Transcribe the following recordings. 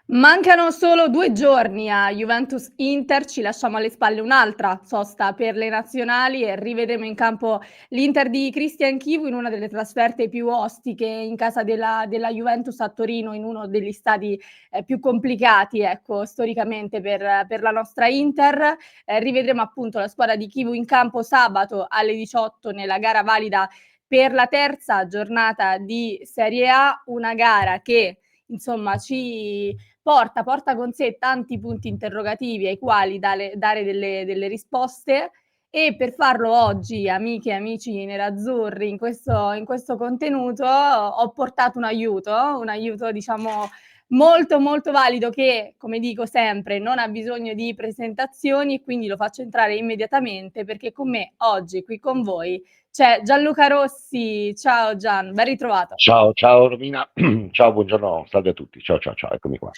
Mancano solo 2 giorni a Juventus-Inter, ci lasciamo alle spalle un'altra sosta per le nazionali e rivedremo in campo l'Inter di Christian Chivu in una delle trasferte più ostiche in casa della Juventus a Torino, in uno degli stadi più complicati, ecco, storicamente per la nostra Inter. Rivedremo appunto la squadra di Chivu in campo sabato alle 18 nella gara valida per la terza giornata di Serie A, una gara che insomma ci porta con sé tanti punti interrogativi ai quali dare delle risposte, e per farlo oggi, amiche e amici nerazzurri, in questo contenuto ho portato un aiuto diciamo molto, molto valido che, come dico sempre, non ha bisogno di presentazioni, quindi lo faccio entrare immediatamente perché con me oggi qui con voi c'è Gianluca Rossi. Ciao Gian, ben ritrovato. Ciao, ciao Romina, ciao, buongiorno, salve a tutti, ciao, ciao, ciao, eccomi qua.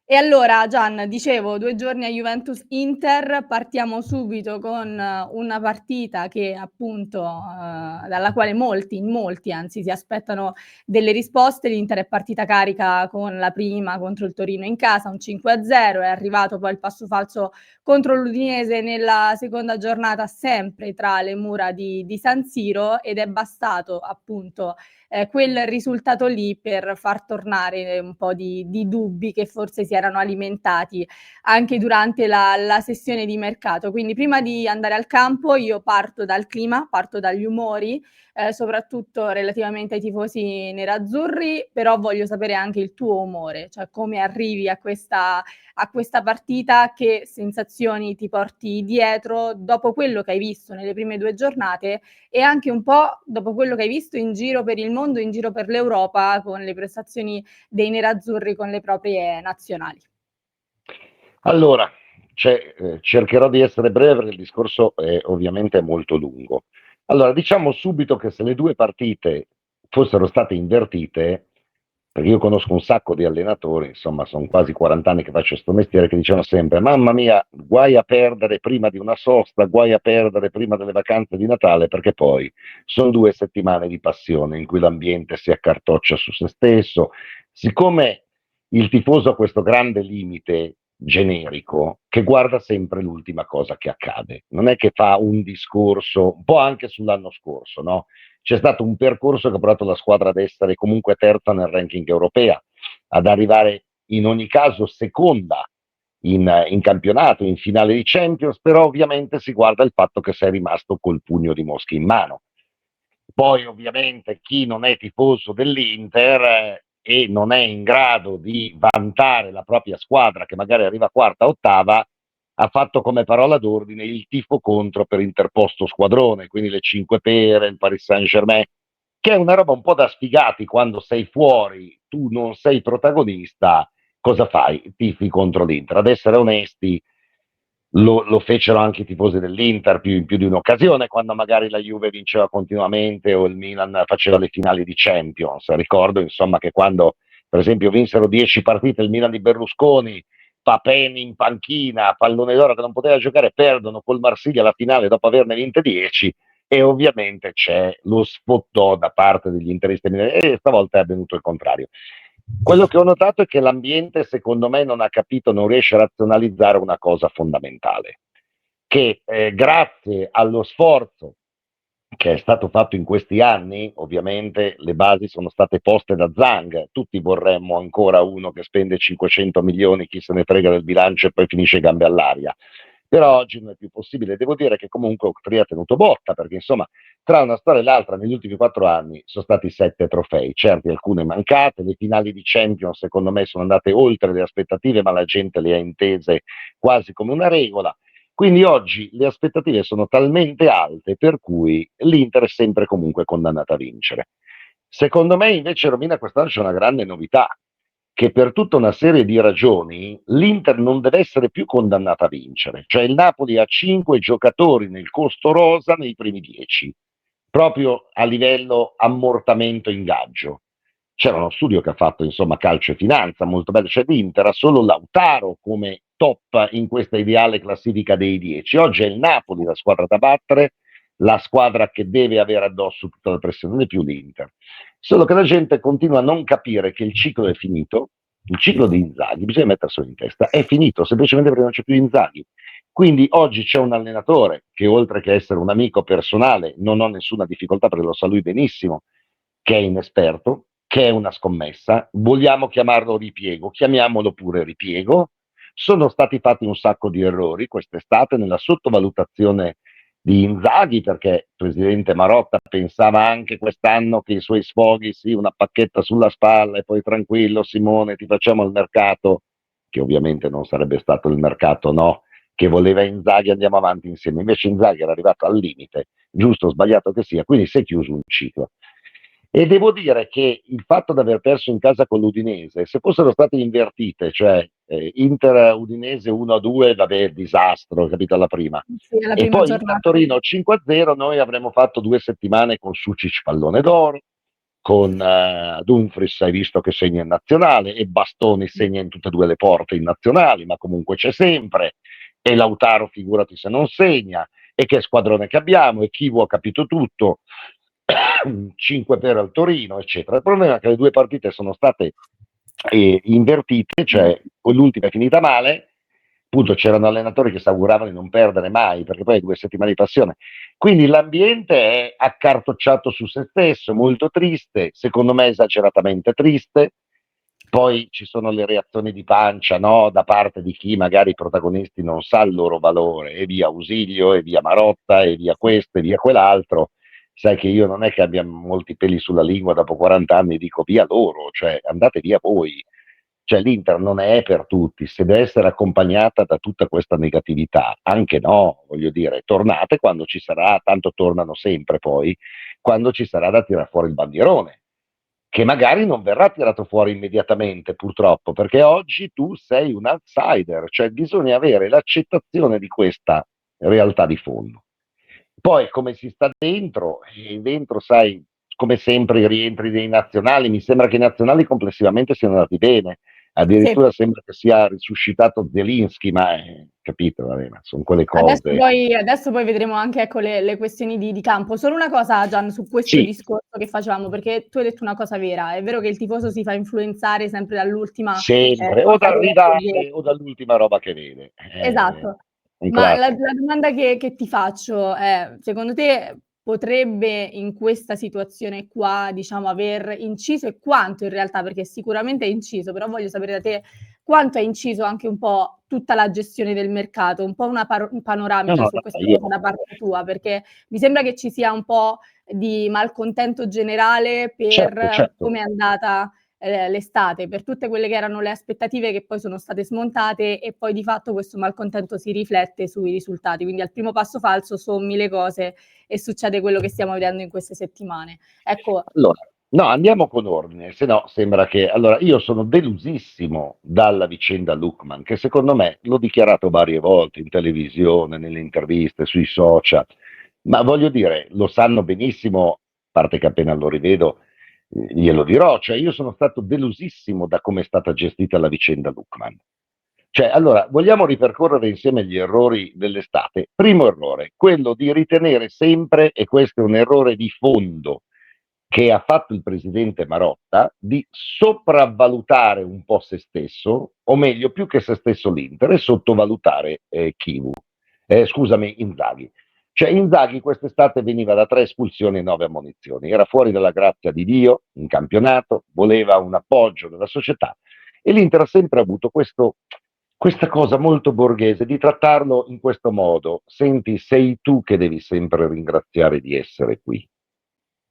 E allora Gian, dicevo 2 giorni a Juventus-Inter, partiamo subito con una partita che appunto dalla quale in molti anzi si aspettano delle risposte. L'Inter è partita carica con la prima contro il Torino in casa, un 5-0, è arrivato poi il passo falso contro l'Udinese nella seconda giornata sempre tra le mura di San Siro, ed è bastato appunto quel risultato lì per far tornare un po' di dubbi che forse si erano alimentati anche durante la sessione di mercato. Quindi prima di andare al campo io parto dal clima, parto dagli umori, soprattutto relativamente ai tifosi nerazzurri, però voglio sapere anche il tuo umore, cioè come arrivi a questa partita, che sensazioni ti porti dietro dopo quello che hai visto nelle prime 2 giornate e anche un po' dopo quello che hai visto in giro per il mondo, in giro per l'Europa, con le prestazioni dei nerazzurri con le proprie nazionali. Allora, cercherò di essere breve perché il discorso è ovviamente molto lungo. Allora, diciamo subito che se le due partite fossero state invertite, perché io conosco un sacco di allenatori, insomma, sono quasi 40 anni che faccio questo mestiere, che dicevano sempre: mamma mia, guai a perdere prima di una sosta, guai a perdere prima delle vacanze di Natale, perché poi sono 2 settimane di passione in cui l'ambiente si accartoccia su se stesso. Siccome il tifoso ha questo grande limite generico che guarda sempre l'ultima cosa che accade, non è che fa un discorso, un po' anche sull'anno scorso, no? C'è stato un percorso che ha portato la squadra ad essere comunque terza nel ranking europea, ad arrivare in ogni caso seconda in campionato, in finale di Champions, però ovviamente si guarda il fatto che sei rimasto col pugno di mosche in mano. Poi ovviamente chi non è tifoso dell'Inter e non è in grado di vantare la propria squadra, che magari arriva quarta, ottava, ha fatto come parola d'ordine il tifo contro per interposto squadrone, quindi le Cinque Pere, il Paris Saint-Germain, che è una roba un po' da sfigati. Quando sei fuori, tu non sei protagonista, cosa fai? Tifi contro l'Inter. Ad essere onesti, lo fecero anche i tifosi dell'Inter in più di un'occasione, quando magari la Juve vinceva continuamente o il Milan faceva le finali di Champions. Ricordo insomma che quando per esempio vinsero 10 partite il Milan di Berlusconi, Papeni in panchina, pallone d'oro che non poteva giocare, perdono col Marsiglia la finale dopo averne vinte 10, e ovviamente c'è lo sfottò da parte degli interisti e stavolta è avvenuto il contrario. Quello che ho notato è che l'ambiente, secondo me, non ha capito, non riesce a razionalizzare una cosa fondamentale, che grazie allo sforzo che è stato fatto in questi anni, ovviamente le basi sono state poste da Zhang, tutti vorremmo ancora uno che spende 500 milioni, chi se ne frega del bilancio e poi finisce gambe all'aria. Però oggi non è più possibile. Devo dire che comunque Octree ha tenuto botta, perché insomma tra una storia e l'altra negli ultimi 4 anni sono stati 7 trofei, certi alcune mancate, le finali di Champions secondo me sono andate oltre le aspettative, ma la gente le ha intese quasi come una regola. Quindi oggi le aspettative sono talmente alte per cui l'Inter è sempre comunque condannata a vincere. Secondo me invece, Romina, quest'anno c'è una grande novità, che per tutta una serie di ragioni l'Inter non deve essere più condannata a vincere. Cioè il Napoli ha 5 giocatori nel costo rosa nei primi 10, proprio a livello ammortamento ingaggio. C'era uno studio che ha fatto insomma calcio e finanza molto bello, cioè l'Inter ha solo Lautaro come top in questa ideale classifica dei 10. Oggi è il Napoli la squadra da battere, la squadra che deve avere addosso tutta la pressione, non è più l'Inter. Solo che la gente continua a non capire che il ciclo è finito, Il ciclo di Inzaghi bisogna metterselo in testa, è finito semplicemente perché non c'è più Inzaghi. Quindi oggi c'è un allenatore che, oltre che essere un amico personale, non ho nessuna difficoltà perché lo sa lui benissimo, che è inesperto, che è una scommessa. Vogliamo chiamarlo ripiego, chiamiamolo pure ripiego. Sono stati fatti un sacco di errori quest'estate nella sottovalutazione di Inzaghi, perché il presidente Marotta pensava anche quest'anno che i suoi sfoghi, sì, una pacchetta sulla spalla e poi tranquillo Simone, ti facciamo il mercato, che ovviamente non sarebbe stato il mercato, no, che voleva Inzaghi, andiamo avanti insieme. Invece Inzaghi era arrivato al limite, giusto o sbagliato che sia, quindi si è chiuso un ciclo. E devo dire che il fatto di aver perso in casa con l'Udinese, se fossero state invertite, cioè Inter-Udinese 1-2, vabbè, disastro, capito, alla prima, Sì, alla e prima poi giornata. Inter-Torino 5-0, noi avremmo fatto 2 settimane con Sucic pallone d'oro, con Dumfries hai visto che segna in nazionale, e Bastoni segna in tutte e due le porte in nazionali, ma comunque c'è sempre, e Lautaro figurati se non segna, e che squadrone che abbiamo, e Chivu ha capito tutto, 5 per al Torino, eccetera. Il problema è che le due partite sono state invertite, cioè quell'ultima è finita male, appunto c'erano allenatori che si auguravano di non perdere mai, perché poi 2 settimane di passione. Quindi l'ambiente è accartocciato su se stesso, molto triste, secondo me esageratamente triste. Poi ci sono le reazioni di pancia, no? Da parte di chi magari i protagonisti non sa il loro valore, e via Ausilio, e via Marotta, e via questo, e via quell'altro. Sai che io non è che abbia molti peli sulla lingua, dopo 40 anni dico via loro, cioè andate via voi. Cioè l'Inter non è per tutti, se deve essere accompagnata da tutta questa negatività, anche no, voglio dire, tornate quando ci sarà, tanto tornano sempre poi, quando ci sarà da tirare fuori il bandierone, che magari non verrà tirato fuori immediatamente purtroppo, perché oggi tu sei un outsider, cioè bisogna avere l'accettazione di questa realtà di fondo. Poi come si sta dentro, e dentro sai, come sempre i rientri dei nazionali, mi sembra che i nazionali complessivamente siano andati bene, Sì. addirittura sembra che sia risuscitato Zelinski, ma capito, vabbè, ma sono quelle cose. Adesso poi vedremo anche, ecco, le questioni di campo. Solo una cosa, Gian, su questo Sì, discorso che facevamo, perché tu hai detto una cosa vera. È vero che il tifoso si fa influenzare sempre dall'ultima sempre, o cosa dal che legge. rivale o dall'ultima roba che vede. Esatto. Un Ma la classico. la domanda che ti faccio è: secondo te potrebbe in questa situazione qua, diciamo, aver inciso e quanto in realtà, perché sicuramente ha inciso, però voglio sapere da te quanto ha inciso anche un po' tutta la gestione del mercato, un po' una No, panoramica no, su no, questa io cosa da parte tua, perché mi sembra che ci sia un po' di malcontento generale certo, per certo. come è andata l'estate, per tutte quelle che erano le aspettative che poi sono state smontate e poi di fatto questo malcontento si riflette sui risultati. Quindi al primo passo falso sommi le cose e succede quello che stiamo vedendo in queste settimane. Ecco, Allora, no, andiamo con ordine, se no sembra che. Allora, io sono delusissimo dalla vicenda Lookman, che secondo me, l'ho dichiarato varie volte in televisione, nelle interviste, sui social, ma voglio dire, lo sanno benissimo, a parte che appena lo rivedo, glielo dirò, cioè io sono stato delusissimo da come è stata gestita la vicenda Lookman. Cioè, allora, vogliamo ripercorrere insieme gli errori dell'estate. Primo errore, quello di ritenere sempre, e questo è un errore di fondo che ha fatto il presidente Marotta, di sopravvalutare un po' se stesso, o meglio, più che se stesso l'Inter, e sottovalutare Chivu. Scusami, Inzaghi. Cioè Inzaghi quest'estate veniva da 3 espulsioni e 9 ammonizioni, era fuori dalla grazia di Dio in campionato, voleva un appoggio della società, e l'Inter ha sempre avuto questa cosa molto borghese di trattarlo in questo modo. Senti, sei tu che devi sempre ringraziare di essere qui.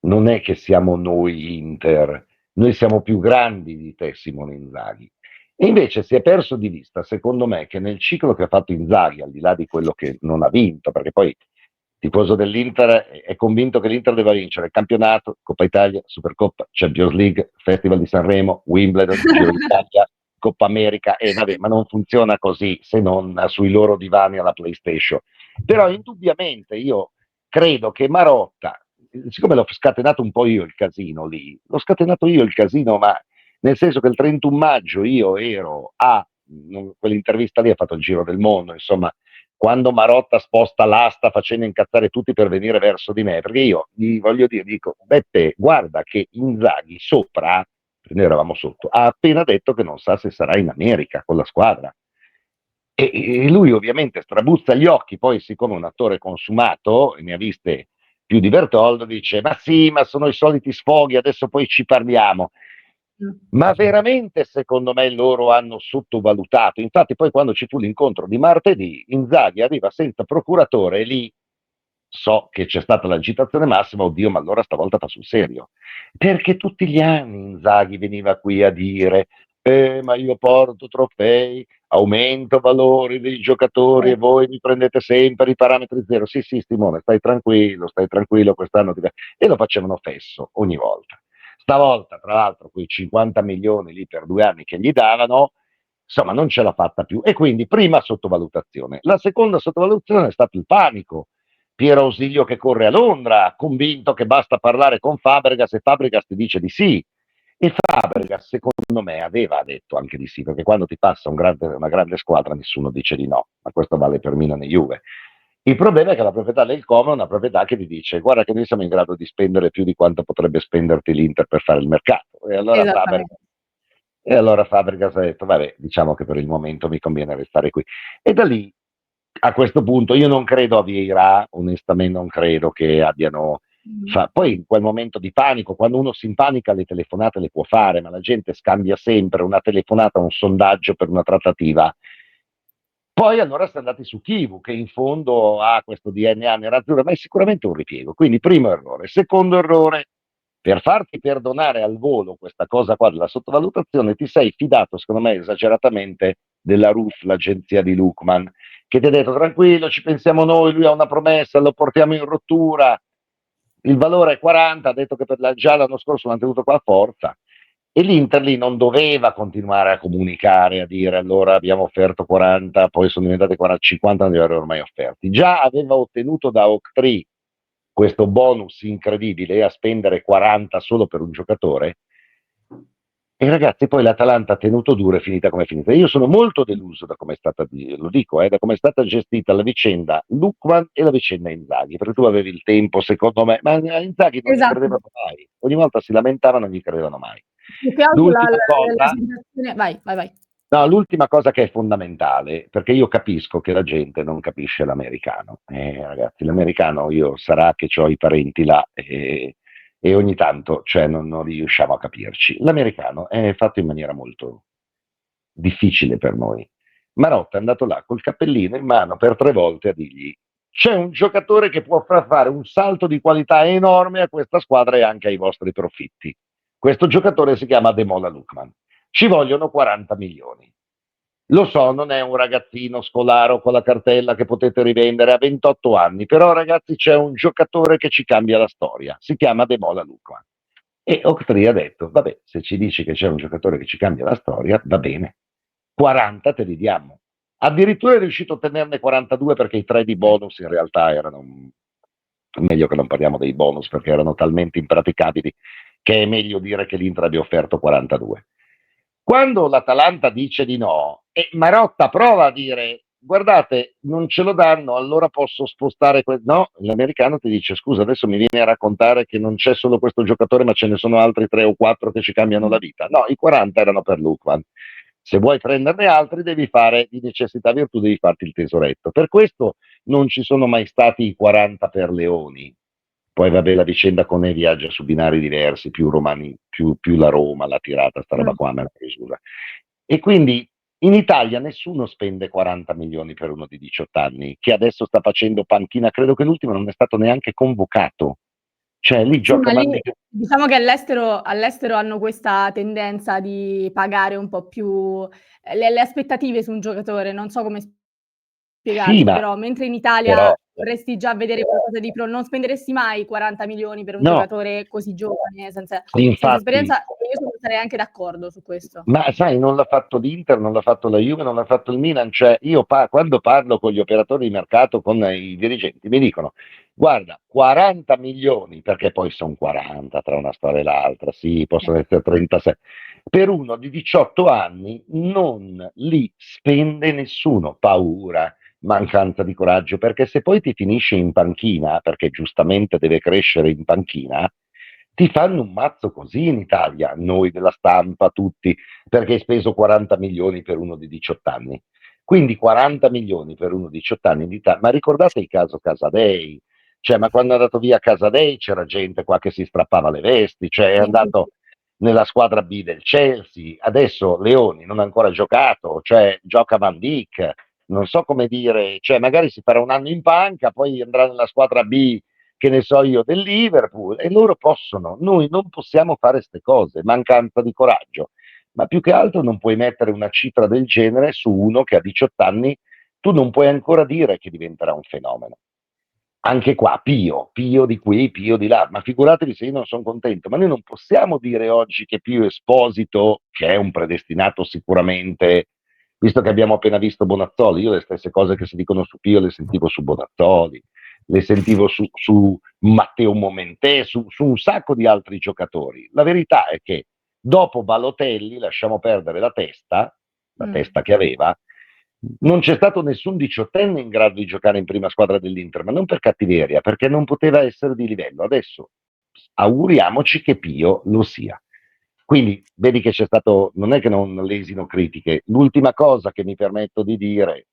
Non è che siamo noi Inter, noi siamo più grandi di te, Simone Inzaghi. E invece si è perso di vista, secondo me, che nel ciclo che ha fatto Inzaghi, al di là di quello che non ha vinto, perché poi il tifoso dell'Inter è convinto che l'Inter debba vincere il campionato, Coppa Italia, Supercoppa, Champions League, Festival di Sanremo, Wimbledon, Giro d'Italia, Coppa America, e vabbè, ma non funziona così se non sui loro divani alla PlayStation. Però indubbiamente io credo che Marotta, siccome l'ho scatenato un po' io il casino lì, l'ho scatenato io il casino, ma nel senso che il 31 maggio io ero quell'intervista lì ha fatto il giro del mondo, insomma, quando Marotta sposta l'asta facendo incazzare tutti per venire verso di me, perché io gli voglio dire, dico, Beppe, guarda che Inzaghi sopra noi eravamo sotto, ha appena detto che non sa se sarà in America con la squadra. E lui ovviamente strabuzza gli occhi, poi siccome è un attore consumato, e ne ha viste più di Bertoldo, dice ma sì, ma sono i soliti sfoghi, adesso poi ci parliamo. Ma veramente secondo me loro hanno sottovalutato, infatti poi quando ci fu l'incontro di martedì, Inzaghi arriva senza procuratore e lì so che c'è stata l'agitazione massima, oddio, ma allora stavolta fa sul serio. Perché tutti gli anni Inzaghi veniva qui a dire ma io porto trofei, aumento valori dei giocatori e voi mi prendete sempre i parametri zero. Sì, sì, Simone, stai tranquillo, quest'anno ti... E lo facevano fesso ogni volta. Stavolta, tra l'altro, quei 50 milioni lì per 2 anni che gli davano, insomma, non ce l'ha fatta più. E quindi, prima sottovalutazione. La seconda sottovalutazione è stato il panico. Piero Ausilio che corre a Londra, convinto che basta parlare con Fabregas e Fabregas ti dice di sì. E Fabregas, secondo me, aveva detto anche di sì, perché quando ti passa una grande squadra nessuno dice di no, ma questo vale per Milan e Juve. Il problema è che la proprietà del Como è una proprietà che ti dice guarda che noi siamo in grado di spendere più di quanto potrebbe spenderti l'Inter per fare il mercato. Esattamente. E allora Fabregas ha detto vabbè, diciamo che per il momento mi conviene restare qui. E da lì, a questo punto, io non credo a Vieira, onestamente non credo che abbiano... Poi in quel momento di panico, quando uno si impanica le telefonate le può fare, ma la gente scambia sempre una telefonata, un sondaggio per una trattativa. Poi allora si è andati su Kivu, che in fondo ha questo DNA nerazzurro, ma è sicuramente un ripiego. Quindi primo errore. Secondo errore, per farti perdonare al volo questa cosa qua della sottovalutazione, ti sei fidato, secondo me, esageratamente della RUF, l'agenzia di Lukman, che ti ha detto tranquillo, ci pensiamo noi, lui ha una promessa, lo portiamo in rottura, il valore è 40, ha detto che già l'anno scorso l'hanno tenuto qua a forza. E l'Inter lì non doveva continuare a comunicare, a dire allora abbiamo offerto 40, poi sono diventate 40, 50, non li aveva ormai offerti. Già aveva ottenuto da Octree questo bonus incredibile a spendere 40 solo per un giocatore. E ragazzi, poi l'Atalanta ha tenuto duro e è finita come è finita. Io sono molto deluso da come è stata, lo dico, da come è stata gestita la vicenda Lukman e la vicenda Inzaghi, perché tu avevi il tempo, secondo me, ma a Inzaghi non gli Esatto. credevano mai. Ogni volta si lamentavano e non gli credevano mai. Più che altro L'ultima la cosa, sensazione vai, vai, vai. no, l'ultima cosa che è fondamentale, perché io capisco che la gente non capisce l'americano. Ragazzi, l'americano io sarà che ho i parenti là e ogni tanto cioè, non riusciamo a capirci. L'americano è fatto in maniera molto difficile per noi. Marotta è andato là col cappellino in mano per 3 volte a dirgli c'è un giocatore che può far fare un salto di qualità enorme a questa squadra e anche ai vostri profitti. Questo giocatore si chiama Demola Lukman. Ci vogliono 40 milioni. Lo so, non è un ragazzino scolaro con la cartella che potete rivendere a 28 anni, però ragazzi c'è un giocatore che ci cambia la storia, si chiama Demola Lukman. E Octree ha detto, vabbè, se ci dici che c'è un giocatore che ci cambia la storia, va bene, 40 te li diamo. Addirittura è riuscito a ottenerne 42 perché i 3 di bonus in realtà erano, meglio che non parliamo dei bonus perché erano talmente impraticabili che è meglio dire che l'Inter abbia offerto 42. Quando l'Atalanta dice di no, e Marotta prova a dire guardate, non ce lo danno, allora posso spostare. No, l'americano ti dice scusa, adesso mi vieni a raccontare che non c'è solo questo giocatore, ma ce ne sono altri 3 o 4 che ci cambiano la vita. No, i 40 erano per Lukman. Se vuoi prenderne altri, devi fare di necessità virtù, devi farti il tesoretto. Per questo non ci sono mai stati i 40 per Leoni. Poi vabbè, la vicenda con E viaggia su binari diversi, più romani, più la Roma, la tirata, sta roba qua, me la chiusura. E quindi in Italia nessuno spende 40 milioni per uno di 18 anni, che adesso sta facendo panchina, credo che l'ultimo non è stato neanche convocato. Cioè lì Sì, gioca ma lì Mandichetto. diciamo che all'estero hanno questa tendenza di pagare un po' più le aspettative su un giocatore, non so come Sì, spiegarti, ma però mentre in Italia però vorresti già vedere qualcosa di non spenderesti mai 40 milioni per un no, giocatore così giovane, senza infatti. esperienza, e io sarei anche d'accordo su questo. Ma sai, non l'ha fatto l'Inter, non l'ha fatto la Juve, non l'ha fatto il Milan, cioè io quando parlo con gli operatori di mercato, con i dirigenti, mi dicono guarda, 40 milioni, perché poi sono 40 tra una storia e l'altra, sì, possono essere 36, per uno di 18 anni non li spende nessuno, paura, mancanza di coraggio, perché se poi ti finisce in panchina, perché giustamente deve crescere in panchina, ti fanno un mazzo così in Italia, noi della stampa, tutti, perché hai speso 40 milioni per uno di 18 anni. Quindi 40 milioni per uno di 18 anni di Italia. Ma ricordate il caso Casadei? Cioè, ma quando è andato via Casadei c'era gente qua che si strappava le vesti, cioè è Sì, sì, sì. andato nella squadra B del Chelsea, adesso Leoni non ha ancora giocato, cioè gioca Van Dijk, non so come dire, cioè magari si farà un anno in panca, poi andrà nella squadra B, che ne so io, del Liverpool, e loro possono, noi non possiamo fare queste cose, mancanza di coraggio, ma più che altro non puoi mettere una cifra del genere su uno che a 18 anni tu non puoi ancora dire che diventerà un fenomeno. Anche qua, Pio di qui, Pio di là, ma figuratevi se io non sono contento, ma noi non possiamo dire oggi che Pio Esposito, che è un predestinato sicuramente, visto che abbiamo appena visto Bonazzoli, io le stesse cose che si dicono su Pio le sentivo su Bonazzoli, le sentivo su Matteo Momentè, su un sacco di altri giocatori. La verità è che dopo Balotelli, lasciamo perdere la Mm. testa che aveva, non c'è stato nessun diciottenne in grado di giocare in prima squadra dell'Inter, ma non per cattiveria, perché non poteva essere di livello. Adesso auguriamoci che Pio lo sia. Quindi vedi che c'è stato, non è che non lesino critiche. L'ultima cosa che mi permetto di dire,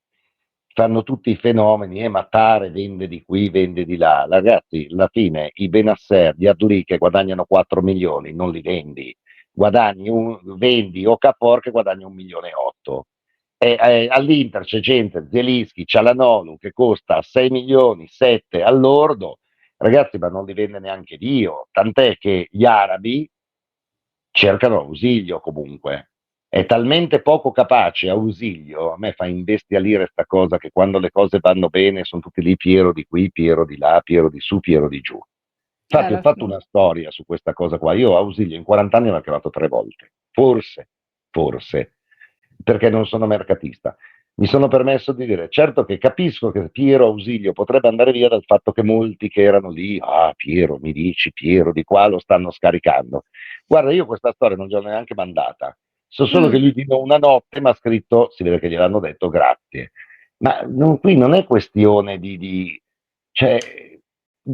fanno tutti i fenomeni, Mattare vende di qui, vende di là. Ragazzi, alla fine i Benasser, gli Aduri che guadagnano 4 milioni, non li vendi. Vendi Okafor che guadagna 1,8 milioni. All'Inter c'è gente, Zelinski, Cialanoglu, che costa 6 milioni, 7 all'ordo, ragazzi, ma non li vende neanche Dio, tant'è che gli arabi cercano ausilio comunque. È talmente poco capace ausilio, a me fa imbestialire sta cosa che quando le cose vanno bene sono tutti lì Piero di qui, Piero di là, Piero di su, Piero di giù. Infatti ho Lo fatto so. una storia su questa cosa qua. Io Ausilio in 40 anni l'ho chiamato 3 volte. Forse, perché non sono mercatista. Mi sono permesso di dire, certo che capisco che Piero Ausilio potrebbe andare via dal fatto che molti che erano lì, Piero, mi dici, Piero, di qua lo stanno scaricando. Guarda, io questa storia non gliel'ho neanche mandata. So solo che Mm. lui di una notte mi ha scritto, si vede che gliel'hanno detto, grazie. Ma qui non è questione cioè,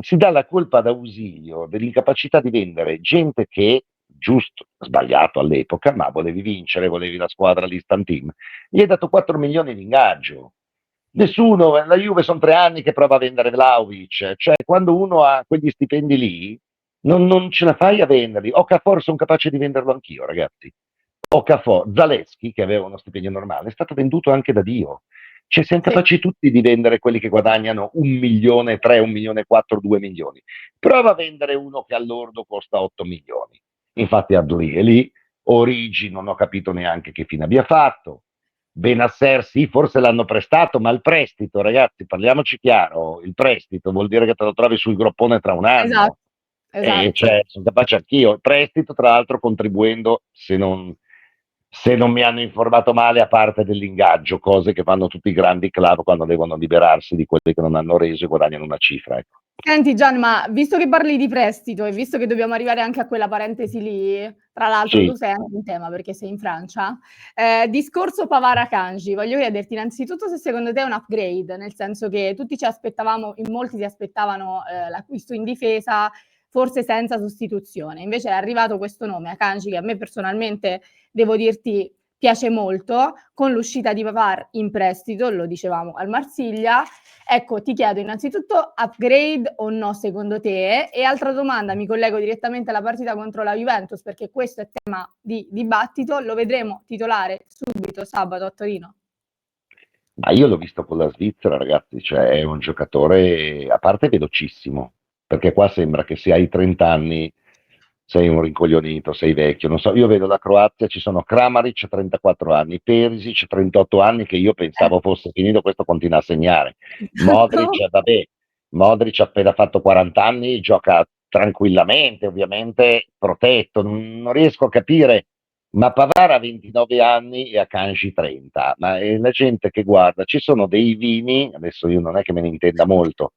si dà la colpa ad Ausilio dell'incapacità di vendere gente che, giusto, sbagliato all'epoca, ma volevi vincere, volevi la squadra all'Instant Team, gli hai dato 4 milioni di ingaggio. Nessuno, la Juve sono 3 anni che prova a vendere Vlahovic, cioè quando uno ha quegli stipendi lì, non ce la fai a venderli. Okafor sono capace di venderlo anch'io, ragazzi. Okafor, Zaleschi, che aveva uno stipendio normale, è stato venduto anche da Dio. Cioè, siamo Sì. capaci tutti di vendere quelli che guadagnano 1,3 milioni, 1,4 milioni, 2 milioni. Prova a vendere uno che all'ordo costa 8 milioni. Infatti Abduri è lì, Origi non ho capito neanche che fine abbia fatto. Benasser sì, forse l'hanno prestato, ma il prestito, ragazzi, parliamoci chiaro, il prestito vuol dire che te lo trovi sul groppone tra un Esatto, anno. E esatto. cioè, sono capace anch'io. Il prestito, tra l'altro, contribuendo, se non mi hanno informato male, a parte dell'ingaggio, cose che fanno tutti i grandi club quando devono liberarsi di quelli che non hanno reso e guadagnano una cifra. Ecco. Senti Gian, ma visto che parli di prestito e visto che dobbiamo arrivare anche a quella parentesi lì, tra l'altro tu Sì, sei anche in tema perché sei in Francia, discorso Pavard-Akanji, voglio chiederti innanzitutto se secondo te è un upgrade, nel senso che tutti ci aspettavamo, in molti si aspettavano l'acquisto in difesa, forse senza sostituzione. Invece è arrivato questo nome, Akanji, che a me personalmente, devo dirti, piace molto, con l'uscita di Pavard in prestito, lo dicevamo al Marsiglia. Ecco, ti chiedo innanzitutto upgrade o no secondo te? E altra domanda, mi collego direttamente alla partita contro la Juventus perché questo è tema di dibattito, lo vedremo titolare subito sabato a Torino? ma io l'ho visto con la Svizzera, ragazzi, cioè è un giocatore, a parte velocissimo, perché qua sembra che se hai 30 anni sei un rincoglionito, sei vecchio, non so, io vedo la Croazia, ci sono Kramaric 34 anni, Perisic 38 anni che io pensavo fosse finito, questo continua a segnare. Esatto. Vabbè, Modric ha appena fatto 40 anni, gioca tranquillamente, ovviamente protetto, non riesco a capire, ma Pavard ha 29 anni e Akanji 30, ma è la gente che guarda, ci sono dei vini, adesso io non è che me ne intenda molto,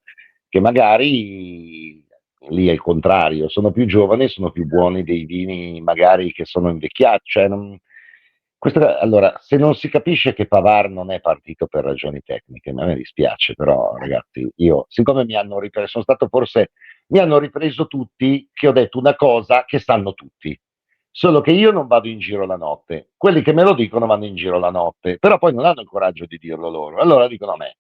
che magari lì è il contrario, sono più giovani, sono più buoni dei vini magari che sono invecchiati, cioè Allora, se non si capisce che Pavard non è partito per ragioni tecniche, a me dispiace, però ragazzi, io, siccome mi hanno ripreso, sono stato forse, mi hanno ripreso tutti che ho detto una cosa che sanno tutti, solo che io non vado in giro la notte, quelli che me lo dicono vanno in giro la notte, però poi non hanno il coraggio di dirlo loro, allora dicono a me,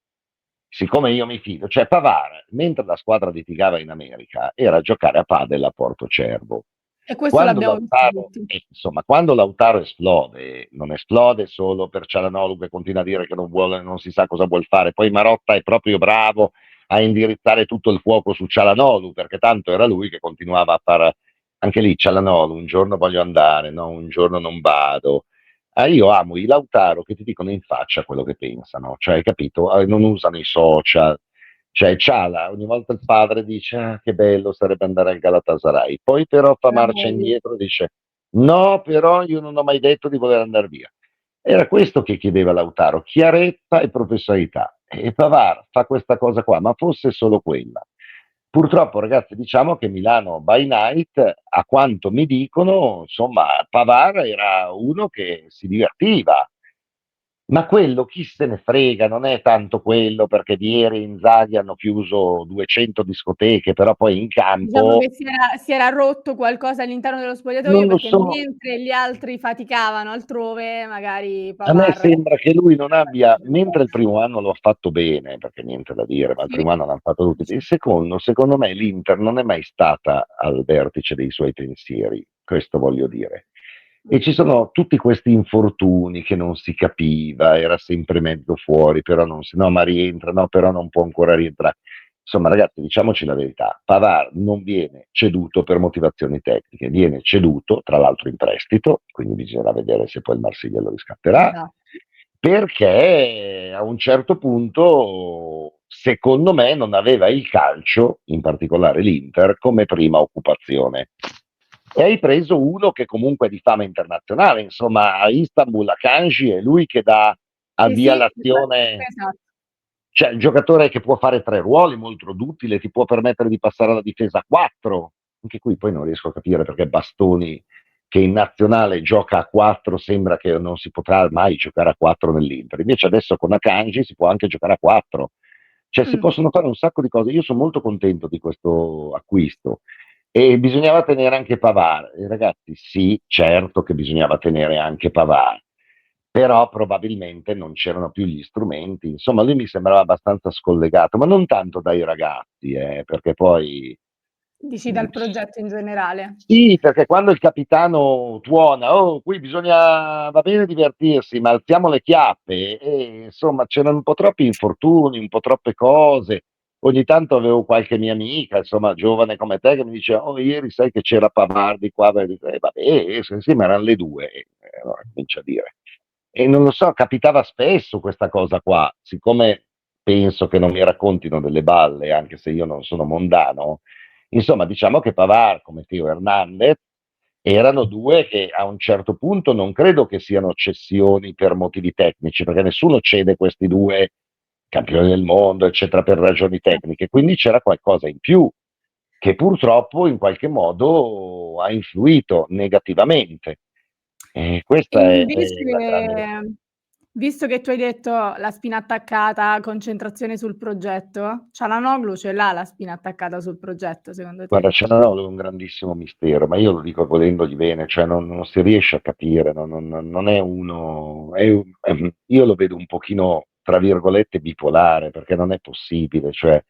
siccome io mi fido, cioè Pavard, mentre la squadra litigava in America, era a giocare a padel a Portocervo. E questo Quando l'abbiamo visto Lautaro, tutti. insomma, quando Lautaro esplode, non esplode solo per Cialanoglu che continua a dire che non vuole, non si sa cosa vuol fare, poi Marotta è proprio bravo a indirizzare tutto il fuoco su Cialanoglu, perché tanto era lui che continuava a fare anche lì Cialanoglu, un giorno voglio andare, no, un giorno non vado. Io amo i Lautaro che ti dicono in faccia quello che pensano, cioè, hai capito? Non usano i social, cioè Ciala, ogni volta il padre dice ah, che bello sarebbe andare al Galatasaray, poi però fa La marcia moglie. indietro e dice no, però io non ho mai detto di voler andare via. Era questo che chiedeva Lautaro, chiarezza e professionalità. E Pavard fa questa cosa qua, ma fosse solo quella. Purtroppo, ragazzi, diciamo che Milano by night, a quanto mi dicono, insomma, Pavard era uno che si divertiva, ma quello chi se ne frega, non è tanto quello perché ieri in Zaghi hanno chiuso 200 discoteche, però poi in Diciamo campo che si era rotto qualcosa all'interno dello non spogliatoio, lo perché so. mentre gli altri faticavano altrove, magari A me Pavard sembra che lui non abbia, mentre il primo anno lo ha fatto bene, perché niente da dire, ma il sì, primo anno l'hanno fatto tutti. Il secondo, secondo me, l'Inter non è mai stata al vertice dei suoi pensieri, questo voglio dire. E ci sono tutti questi infortuni che non si capiva, era sempre mezzo fuori, però non si, no, ma rientra, no, però non può ancora rientrare. Insomma, ragazzi, diciamoci la verità, Pavard non viene ceduto per motivazioni tecniche, viene ceduto, tra l'altro in prestito, quindi bisognerà vedere se poi il Marsiglia lo riscatterà, esatto. perché a un certo punto, secondo me, non aveva il calcio, in particolare l'Inter, come prima occupazione. E hai preso uno che comunque è di fama internazionale, insomma, a Istanbul, a Kanji, è lui che dà Sì, avvia sì, l'azione, esatto. cioè il giocatore che può fare tre ruoli molto duttile, ti può permettere di passare alla difesa a 4. Anche qui poi non riesco a capire perché Bastoni, che in nazionale gioca a 4, sembra che non si potrà mai giocare a 4 nell'Inter. Invece adesso con Akanji si può anche giocare a 4. Cioè si Mh. possono fare un sacco di cose. Io sono molto contento di questo acquisto. E bisognava tenere anche Pavard. E ragazzi, sì, certo che bisognava tenere anche Pavard, però probabilmente non c'erano più gli strumenti. Insomma, lui mi sembrava abbastanza scollegato, ma non tanto dai ragazzi, perché poi Dici dal progetto in generale. sì, perché quando il capitano tuona, oh, qui bisogna, va bene divertirsi, ma alziamo le chiappe, e, insomma, c'erano un po' troppi infortuni, un po' troppe cose. Ogni tanto avevo qualche mia amica, insomma, giovane come te, che mi diceva, oh, ieri sai che c'era Pavardi qua, e dico, vabbè, sì, ma erano le 2, allora comincia a dire. E non lo so, capitava spesso questa cosa qua, siccome penso che non mi raccontino delle balle, anche se io non sono mondano, insomma, diciamo che Pavard come Teo Hernandez erano due che a un certo punto non credo che siano cessioni per motivi tecnici, perché nessuno cede questi due campioni del mondo, eccetera, per ragioni tecniche. Quindi c'era qualcosa in più che purtroppo in qualche modo ha influito negativamente. E questa è la grande. Visto che tu hai detto la spina attaccata, concentrazione sul progetto, Cialanoglu ce l'ha la spina attaccata sul progetto secondo Guarda, te? Cialanoglu è un grandissimo mistero, ma io lo dico volendogli bene, cioè non si riesce a capire, non è uno, io lo vedo un pochino, tra virgolette, bipolare, perché non è possibile, cioè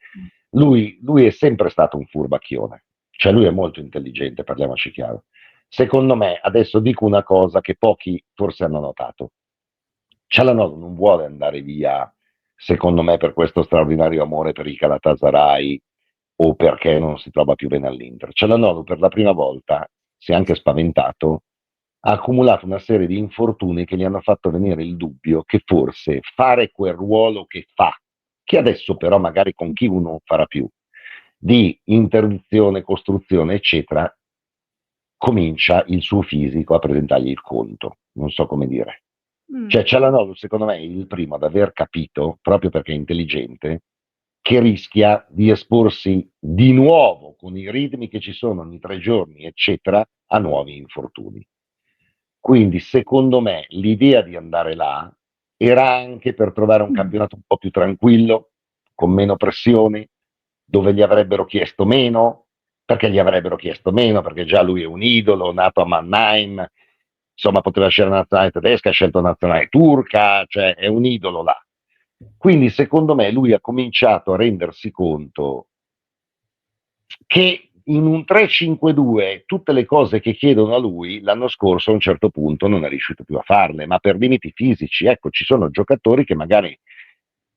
lui è sempre stato un furbacchione, cioè lui è molto intelligente, parliamoci chiaro. Secondo me, adesso dico una cosa che pochi forse hanno notato, Cialanoglu non vuole andare via, secondo me, per questo straordinario amore per il Galatasaray o perché non si trova più bene all'Inter. Cialanoglu per la prima volta si è anche spaventato, ha accumulato una serie di infortuni che gli hanno fatto venire il dubbio che forse fare quel ruolo che fa, che adesso però magari con chi uno non farà più, di interruzione, costruzione, eccetera, comincia il suo fisico a presentargli il conto. Non so come dire. Mh. Cioè Cialanoglu secondo me è il primo ad aver capito, proprio perché è intelligente, che rischia di esporsi di nuovo con i ritmi che ci sono ogni 3 giorni, eccetera, a nuovi infortuni. Quindi secondo me l'idea di andare là era anche per trovare un campionato un po' più tranquillo, con meno pressioni, dove gli avrebbero chiesto meno, perché già lui è un idolo, nato a Mannheim, insomma poteva scegliere la nazionale tedesca, ha scelto la nazionale turca, cioè è un idolo là. Quindi secondo me lui ha cominciato a rendersi conto che in un 3-5-2 tutte le cose che chiedono a lui l'anno scorso a un certo punto non è riuscito più a farle, ma per limiti fisici. Ecco, ci sono giocatori che magari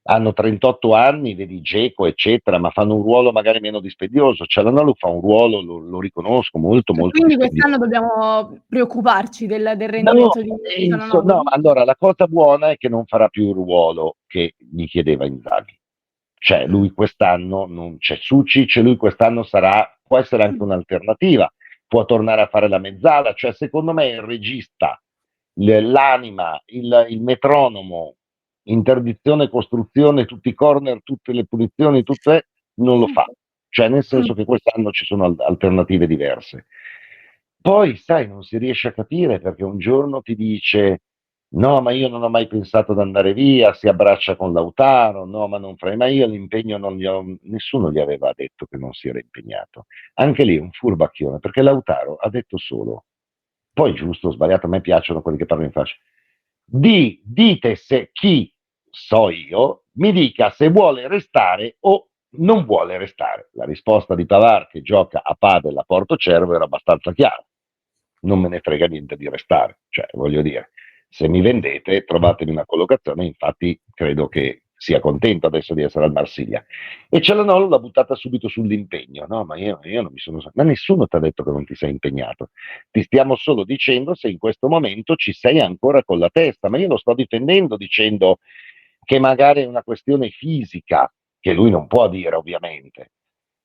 hanno 38 anni, vedi Dzeko, eccetera, ma fanno un ruolo magari meno dispendioso. Cialanoglu fa un ruolo, lo riconosco, molto E molto quindi dispendioso. quest'anno dobbiamo preoccuparci del No, rendimento di no, Cialanoglu? allora la cosa buona è che non farà più il ruolo che gli chiedeva Inzaghi. Cioè, lui quest'anno non c'è Sucic, lui quest'anno può essere anche un'alternativa, può tornare a fare la mezzala, cioè secondo me il regista, l'anima, il metronomo, interdizione, costruzione, tutti i corner, tutte le punizioni, non lo fa. Cioè, nel senso che quest'anno ci sono alternative diverse. Poi, sai, non si riesce a capire perché un giorno ti dice no, ma io non ho mai pensato ad andare via, si abbraccia con Lautaro, no, ma non farei mai io l'impegno, nessuno gli aveva detto che non si era impegnato. Anche lì un furbacchione, perché Lautaro ha detto solo, poi giusto o sbagliato, a me piacciono quelli che parlano in faccia, dite se chi so io mi dica se vuole restare o non vuole restare. La risposta di Pavard che gioca a padel a Porto Cervo era abbastanza chiara. Non me ne frega niente di restare, cioè voglio dire, se mi vendete trovatemi una collocazione, infatti credo che sia contento adesso di essere al Marsiglia. E Cialanoglu l'ha buttata subito sull'impegno, no, ma io non mi sono... Ma nessuno ti ha detto che non ti sei impegnato, ti stiamo solo dicendo se in questo momento ci sei ancora con la testa, ma io lo sto difendendo dicendo che magari è una questione fisica, che lui non può dire ovviamente.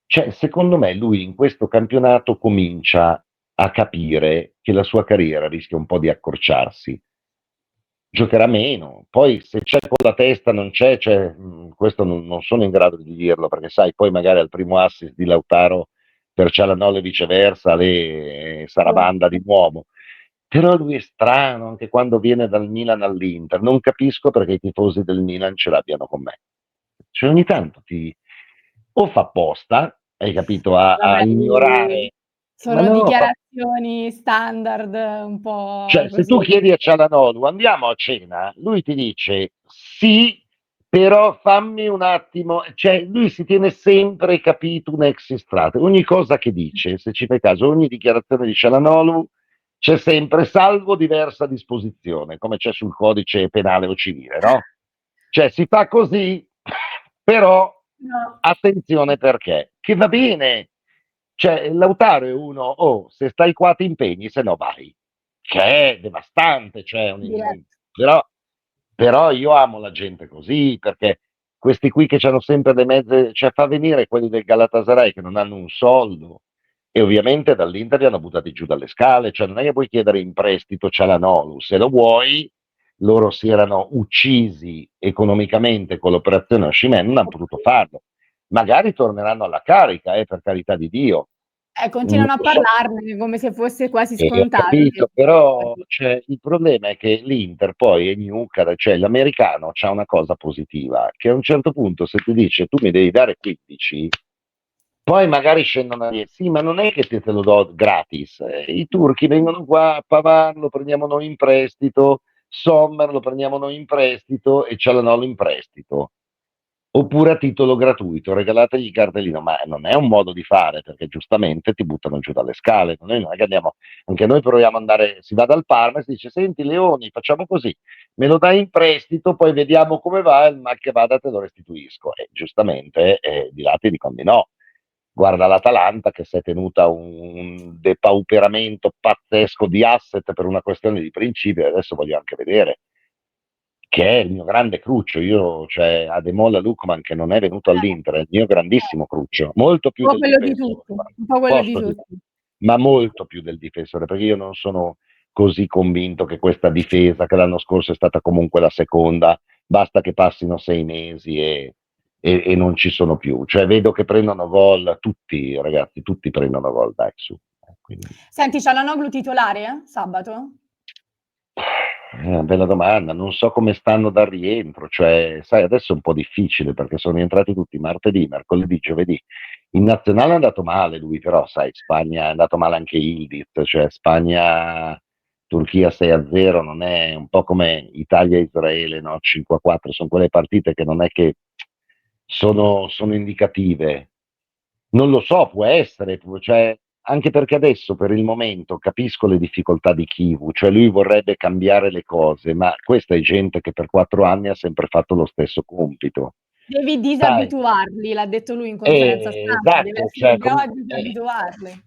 Cioè, secondo me lui in questo campionato comincia a capire che la sua carriera rischia un po' di accorciarsi. Giocherà meno, poi se c'è con la testa non c'è, questo non sono in grado di dirlo, perché sai, poi magari al primo assist di Lautaro per Cialanoglu e viceversa, sarà banda di nuovo. Però lui è strano anche quando viene dal Milan all'Inter, non capisco perché i tifosi del Milan ce l'abbiano con me. Cioè ogni tanto o fa apposta, hai capito, a Vabbè, ignorare, ma sono no, dichiarazioni standard un po' cioè, se tu così. chiedi a Cialanoglu andiamo a cena, lui ti dice sì, però fammi un attimo, cioè lui si tiene sempre, capito, un ex strato. Ogni cosa che dice, se ci fai caso, ogni dichiarazione di Cialanoglu c'è sempre salvo diversa disposizione, come c'è sul codice penale o civile, no? Cioè si fa così, però No. attenzione perché, che va bene, cioè Lautaro è uno, oh, se stai qua ti impegni, se no vai, che è devastante, Diretto. però io amo la gente così, perché questi qui che hanno sempre le mezze, cioè fa venire quelli del Galatasaray che non hanno un soldo, e ovviamente dall'Inter li hanno buttati giù dalle scale, cioè non è che puoi chiedere in prestito Cialanoglu, se lo vuoi, loro si erano uccisi economicamente con l'operazione Osimhen, non hanno potuto farlo. Magari torneranno alla carica, per carità di Dio. Non Continuano a lo so. parlarne come se fosse quasi Ho scontato che capito, però il problema è che l'Inter poi è Newcastle, cioè l'americano ha una cosa positiva, che a un certo punto se ti dice tu mi devi dare 15, poi magari scendono a dire sì, ma non è che te lo do gratis, i turchi vengono qua, Pavard lo prendiamo noi in prestito, Sommer lo prendiamo noi in prestito e Cialanoglu in prestito. Oppure a titolo gratuito, regalategli il cartellino, ma non è un modo di fare perché giustamente ti buttano giù dalle scale. Noi non è che andiamo, anche noi proviamo ad andare, si va dal Parma e si dice: Senti, Leoni, facciamo così, me lo dai in prestito, poi vediamo come va, il mal che vada te lo restituisco. E giustamente di là ti dicono di no. Guarda l'Atalanta che si è tenuta un depauperamento pazzesco di asset per una questione di principio, e adesso voglio anche vedere che è il mio grande cruccio. Io, cioè, Ademola Lookman che non è venuto all'Inter, è il mio grandissimo cruccio, molto più un po' del quello di difensore, tutti, un po' quello di posso dire, tutti. ma molto più del difensore, perché io non sono così convinto che questa difesa, che l'anno scorso è stata comunque la seconda, basta che passino 6 mesi e non ci sono più. Cioè, vedo che prendono gol tutti, ragazzi, tutti prendono gol, dai, su. Quindi. Senti, Cialanoglu titolare sabato? Bella domanda, non so come stanno dal rientro, cioè, sai, adesso è un po' difficile perché sono rientrati tutti martedì, mercoledì, giovedì. In nazionale è andato male lui, però, sai, Spagna è andato male anche Ildiz, cioè Spagna, Turchia 6-0, non è un po' come Italia-Israele, no? 5-4, sono quelle partite che non è che sono indicative. Non lo so, può essere, cioè, anche perché adesso per il momento capisco le difficoltà di Kivu, cioè lui vorrebbe cambiare le cose, ma questa è gente che per 4 anni ha sempre fatto lo stesso compito. Devi Sai, disabituarli, l'ha detto lui in conferenza stampa, deve esatto, essere cioè, bravo a disabituarli.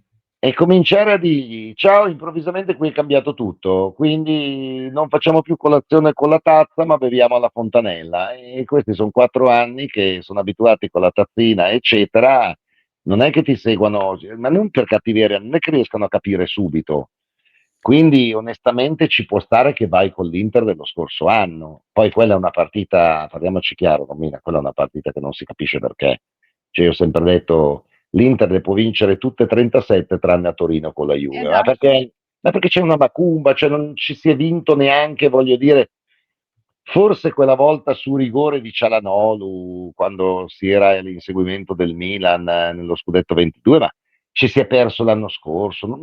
e cominciare a dirgli, ciao, improvvisamente qui è cambiato tutto, quindi non facciamo più colazione con la tazza, ma beviamo alla fontanella. E questi sono 4 anni che sono abituati con la tazzina, eccetera, non è che ti seguono, ma non per cattiveria, non è che riescono a capire subito. Quindi onestamente ci può stare che vai con l'Inter dello scorso anno. Poi quella è una partita, parliamoci chiaro, Romina, quella è una partita che non si capisce perché. Cioè, io ho sempre detto l'Inter le può vincere tutte e 37 tranne a Torino con la Juve, Esatto. ma perché c'è una macumba, cioè non ci si è vinto neanche, voglio dire, forse quella volta su rigore di Cialanoglu, quando si era all'inseguimento del Milan nello scudetto 22, ma ci si è perso l'anno scorso,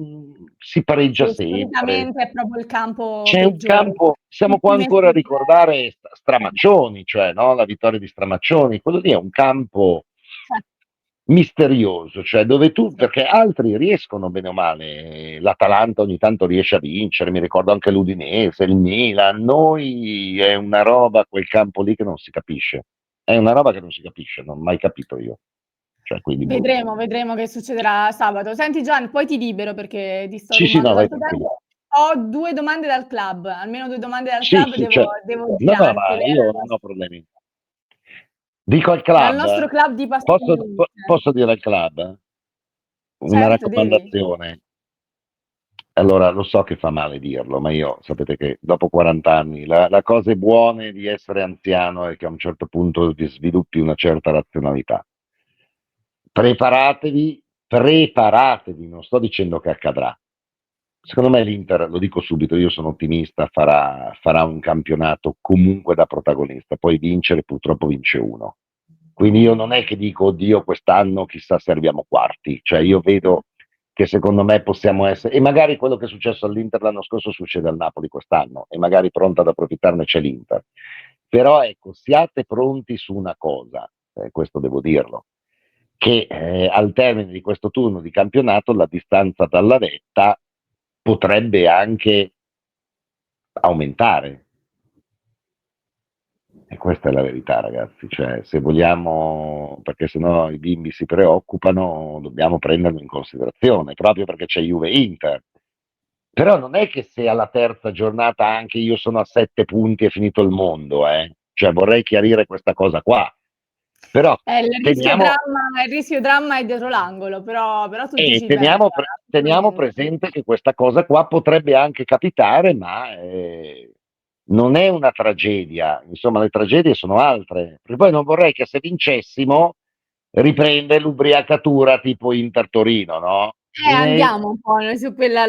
si pareggia Sì, sempre. solitamente è proprio il campo C'è un peggiore. campo, siamo qua Ultime ancora a 6 ricordare Stramaccioni, cioè no? La vittoria di Stramaccioni, quello lì è un campo cioè, misterioso, cioè dove tu, sì. perché altri riescono bene o male, l'Atalanta ogni tanto riesce a vincere, mi ricordo anche l'Udinese, il Milan, noi è una roba, quel campo lì che non si capisce, è una roba che non si capisce, non ho mai capito io, cioè quindi brutto. Vedremo che succederà sabato. Senti Gian, poi ti libero perché ti sto Sì, sì, no, rubando vai tanto tranquillo. tempo. Ho 2 domande dal club, almeno 2 domande dal Sì, club sì, certo. devo No, no, ma girartele. io non ho problemi. Dico al Dal club, nostro club di posso, Pastorini. posso dire al club una Certo, devi. raccomandazione? Allora, lo so che fa male dirlo, ma io sapete che dopo 40 anni la cosa buona di essere anziano è che a un certo punto ti sviluppi una certa razionalità. Preparatevi, preparatevi, non sto dicendo che accadrà. Secondo me l'Inter, lo dico subito, io sono ottimista, farà un campionato comunque da protagonista, poi vincere purtroppo vince uno. Quindi io non è che dico, oddio, quest'anno chissà se arriviamo quarti, cioè io vedo che secondo me possiamo essere, e magari quello che è successo all'Inter l'anno scorso succede al Napoli quest'anno, e magari pronta ad approfittarne c'è l'Inter. Però ecco, siate pronti su una cosa, questo devo dirlo, che al termine di questo turno di campionato la distanza dalla vetta potrebbe anche aumentare. E questa è la verità, ragazzi. Cioè, se vogliamo, perché sennò i bimbi si preoccupano, dobbiamo prenderlo in considerazione, proprio perché c'è Juve e Inter. Però non è che se alla terza giornata anche io sono a 7 punti è finito il mondo, eh. Cioè, vorrei chiarire questa cosa qua. Però teniamo, Il rischio dramma è dietro l'angolo, però tu e dici bene, Gian, teniamo assolutamente. presente che questa cosa qua potrebbe anche capitare, ma non è una tragedia. Insomma, le tragedie sono altre. Perché poi non vorrei che se vincessimo riprende l'ubriacatura tipo Inter-Torino, no? Andiamo un po' noi su quella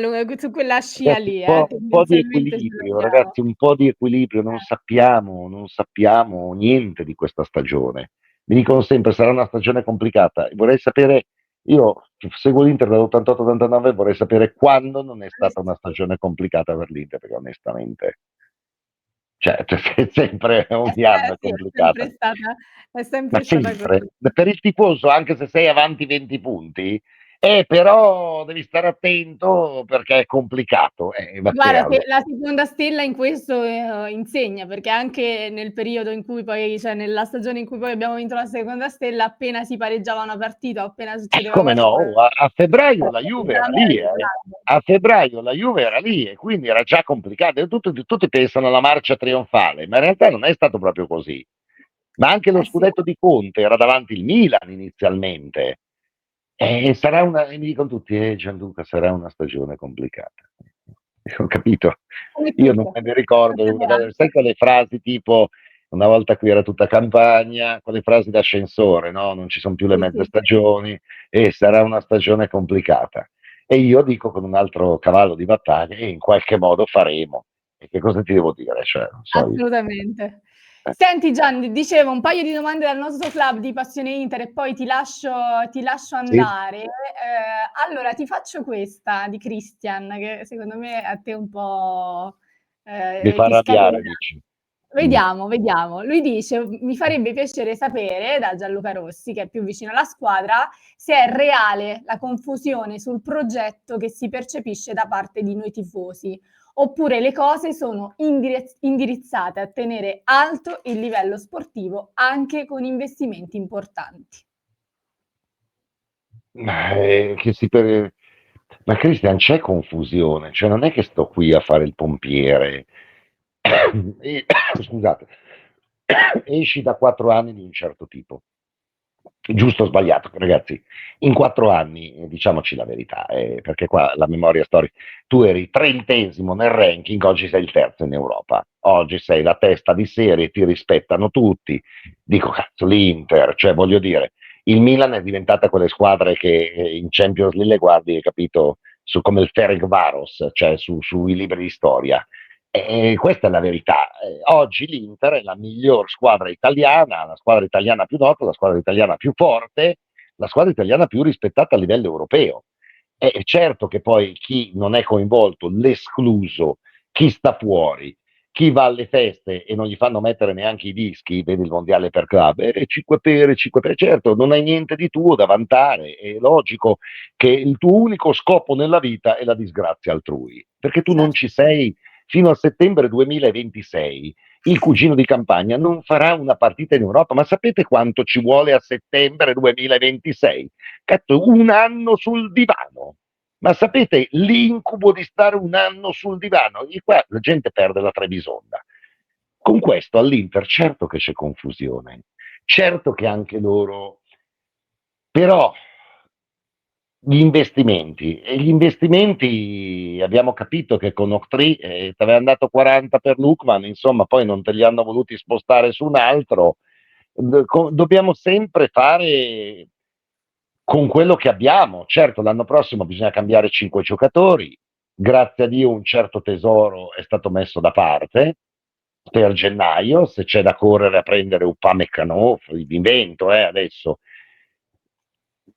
scia Ragazzi, lì, un po' di tendenzialmente ce equilibrio, l'abbiamo. ragazzi, un po' di equilibrio, non sappiamo niente di questa stagione. Mi dicono sempre sarà una stagione complicata. Vorrei sapere, io seguo l'Inter dall'88-89, vorrei sapere quando non è stata una stagione complicata per l'Inter, perché onestamente, cioè, è sempre ogni anno è Sì, complicata. è Ma sempre stata sempre, così. per il tifoso, anche se sei avanti 20 punti, però devi stare attento perché è complicato. Guarda che Matteo, la seconda stella in questo, insegna, perché anche nel periodo in cui poi cioè nella stagione in cui poi abbiamo vinto la seconda stella, appena si pareggiava una partita o appena succedeva come qualcosa no? A febbraio la Juve era era lì, dietro eh. l'angolo. A febbraio la Juve era lì e quindi era già complicato. E tutti pensano alla marcia trionfale, ma in realtà non è stato proprio così. Ma anche lo Eh sì. scudetto di Conte era davanti il Milan inizialmente. E mi dicono tutti, Gianluca, sarà una stagione complicata. Ho capito. Come Io non tutte, me ne ricordo, tutte le altre. sai quelle frasi tipo una volta qui era tutta campagna, quelle frasi d'ascensore, no? Non ci sono più le Sì, mezze sì, sì. stagioni e sarà una stagione complicata. E io dico con un altro cavallo di battaglia e in qualche modo faremo. E che cosa ti devo dire? Cioè, non so io. Assolutamente. Eh. Senti Gian, dicevo un paio di domande dal nostro club di Passione Inter e poi ti lascio Sì? andare. Allora ti faccio questa di Christian, che secondo me a te un po', Mi fa ti arrabbiare, scaverà. dici. Mm. Vediamo, vediamo. Lui dice: "Mi farebbe piacere sapere, da Gianluca Rossi, che è più vicino alla squadra, se è reale la confusione sul progetto che si percepisce da parte di noi tifosi, oppure le cose sono indirizzate a tenere alto il livello sportivo anche con investimenti importanti." Ma, ma Christian, c'è confusione, cioè non è che sto qui a fare il pompiere. E- scusate, esci da 4 anni di un certo tipo. Giusto o sbagliato, ragazzi, in 4 anni, diciamoci la verità, perché qua la memoria storica, tu eri 30° nel ranking, oggi sei il terzo in Europa, oggi sei la testa di serie, ti rispettano tutti, dico cazzo l'Inter, cioè voglio dire, il Milan è diventata quelle squadre che in Champions League guardi, hai capito, come il Ferencváros, cioè sui libri di storia. E questa è la verità. Oggi l'Inter è la miglior squadra italiana, la squadra italiana più nota, la squadra italiana più forte, la squadra italiana più rispettata a livello europeo. È certo che poi chi non è coinvolto, l'escluso, chi sta fuori, chi va alle feste e non gli fanno mettere neanche i dischi, vedi il mondiale per club, 5 pere, 5 pere, certo, non hai niente di tuo da vantare, è logico che il tuo unico scopo nella vita è la disgrazia altrui, perché tu non Certo. ci sei fino a settembre 2026. Il cugino di campagna non farà una partita in Europa, ma sapete quanto ci vuole a settembre 2026? Cazzo, un anno sul divano. Ma sapete l'incubo di stare un anno sul divano? Qua la gente perde la Trebisonda. Con questo all'Inter certo che c'è confusione, certo che anche loro, però gli investimenti abbiamo capito che con Octree ti avevano dato 40 per Lukman, insomma poi non te li hanno voluti spostare su un altro. Dobbiamo sempre fare con quello che abbiamo. Certo, l'anno prossimo bisogna cambiare 5 giocatori, grazie a Dio un certo tesoro è stato messo da parte per gennaio, se c'è da correre a prendere Upamecano, invento adesso,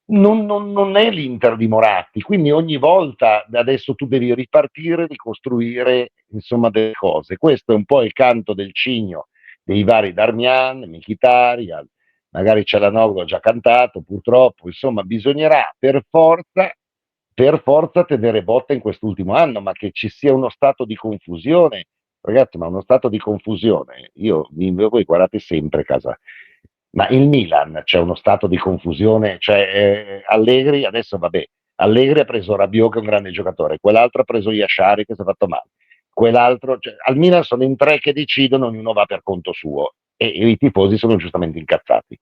non è l'Inter di Moratti, quindi ogni volta adesso tu devi ripartire, ricostruire insomma delle cose. Questo è un po' il canto del cigno dei vari Darmian, Mkhitaryan, magari Cialanoglu ha già cantato, purtroppo, insomma bisognerà per forza tenere botta in quest'ultimo anno, ma che ci sia uno stato di confusione, ragazzi, ma uno stato di confusione, voi guardate sempre casa, ma il Milan c'è uno stato di confusione, cioè Allegri adesso vabbè, Allegri ha preso Rabiot che è un grande giocatore, quell'altro ha preso Yashari che si è fatto male, quell'altro, cioè, al Milan sono in tre che decidono, ognuno va per conto suo e i tifosi sono giustamente incazzati.